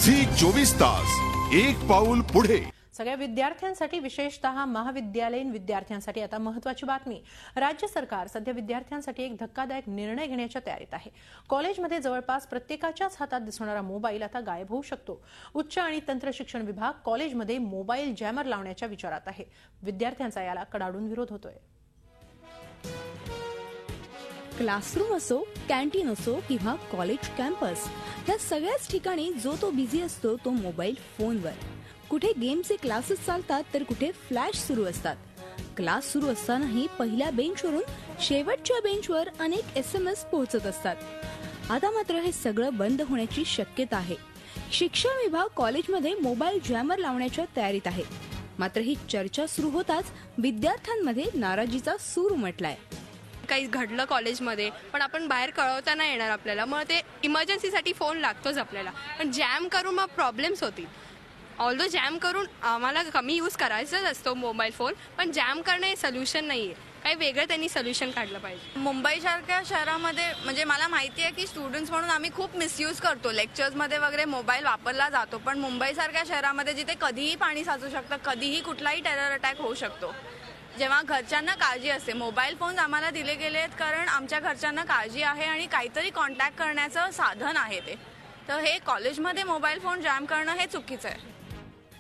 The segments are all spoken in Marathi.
झी 24 तास एक पाऊल पुढे। सगळ्या विद्यार्थ्यांसाठी विशेषतः महाविद्यालयीन विद्यार्थ्यांसाठी आता महत्त्वाची बातमी। राज्य सरकार सध्या विद्यार्थ्यांसाठी एक धक्कादायक निर्णय घेण्याच्या तयारीत आहे। कॉलेजमध्ये जवळपास प्रत्येकाच्याच हातात दिसणारा मोबाईल आता गायब होऊ शकतो। उच्च आणि तंत्र शिक्षण विभाग कॉलेजमध्ये मोबाईल जॅमर लावण्याच्या विचारात आहे। विद्यार्थ्यांचा याला कडाडून विरोध होतोय। क्लासरूम असो, कॅन्टीन असो किंवा कॉलेज कॅम्पस, या सगळ्याच ठिकाणी जो तो बिझी असतो तो मोबाईल फोनवर। कुठे गेमचे क्लासेस चालतात तर कुठे फ्लॅश सुरू असतात। क्लास सुरू असतानाही पहिल्या बेंचवरून शेवटच्या बेंचवर अनेक SMS पोहोचत असतात। आता मात्र हे सगळं बंद होण्याची शक्यता आहे। शिक्षण विभाग कॉलेजमध्ये मोबाईल जॅमर लावण्याच्या तयारीत आहे। मात्र ही चर्चा सुरू होताच विद्यार्थ्यांमध्ये नाराजीचा सूर उमटलाय। काही घडलं कॉलेजमध्ये पण आपण बाहेर कळवता नाही येणार आपल्याला, मग ते इमर्जन्सीसाठी फोन लागतोच आपल्याला। पण जॅम करून मग प्रॉब्लेम्स होतील। ऑल्दो जॅम करून आम्हाला कमी यूज करायचाच असतो मोबाईल फोन, पण जॅम करणे सोल्युशन नाहीये। काही वेगळं त्यांनी सोल्युशन काढलं पाहिजे। मुंबईसारख्या शहरामध्ये म्हणजे मला माहिती आहे की स्टुडंट्स म्हणून आम्ही खूप मिसयूज करतो, लेक्चर्समध्ये वगैरे मोबाईल वापरला जातो। पण मुंबईसारख्या शहरामध्ये जिथे कधीही पाणी साचू शकतं, कधीही कुठलाही टेरर अटॅक होऊ शकतो, जेव्हा घरच्यांना काळजी असते। मोबाईल फोन आम्हाला दिले गेले आहेत कारण आमच्या घरच्यांना काळजी आहे आणि काहीतरी कॉन्टॅक्ट करण्याचं साधन आहे ते। तर हे कॉलेजमध्ये मोबाईल फोन जॅम करणं हे चुकीचं आहे।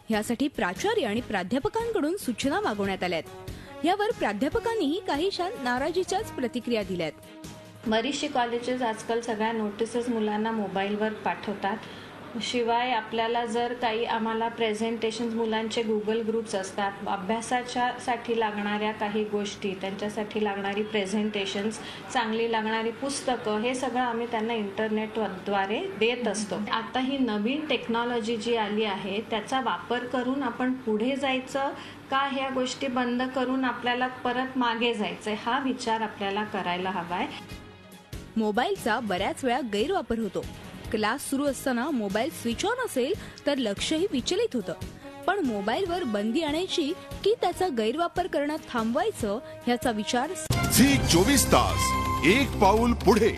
यासाठी प्राचार्य आणि प्राध्यापकांकडून सूचना मागवण्यात आल्यात। यावर प्राध्यापकांनीही काहीशा नाराजीच्याच प्रतिक्रिया दिल्यात। बरीचशी कॉलेजेस आजकाल सगळ्या नोटिसेस मुलांना मोबाईलवर पाठवतात। शिवाय आपल्याला जर काही आम्हाला प्रेझेंटेशन्स, मुलांचे गुगल ग्रुप्स असतात, अभ्यासासाठी लागणाऱ्या काही गोष्टी, त्यांच्यासाठी लागणारी प्रेझेंटेशन्स, चांगली लागणारी पुस्तकं, हे सगळं आम्ही त्यांना इंटरनेटद्वारे देत असतो। आता ही नवीन टेक्नॉलॉजी जी आली आहे त्याचा वापर करून आपण पुढे जायचं का ह्या गोष्टी बंद करून आपल्याला परत मागे जायचंय, हा विचार आपल्याला करायला हवाय। मोबाईलचा बऱ्याच वेळा गैरवापर होतो। क्लास सुरू असताना मोबाईल स्विच ऑन असेल तर लक्षही विचलित होतं। पण मोबाईलवर बंदी आणायची की त्याचा गैरवापर करणं थांबवायचं, याचा विचार झी 24 तास एक पाऊल पुढे।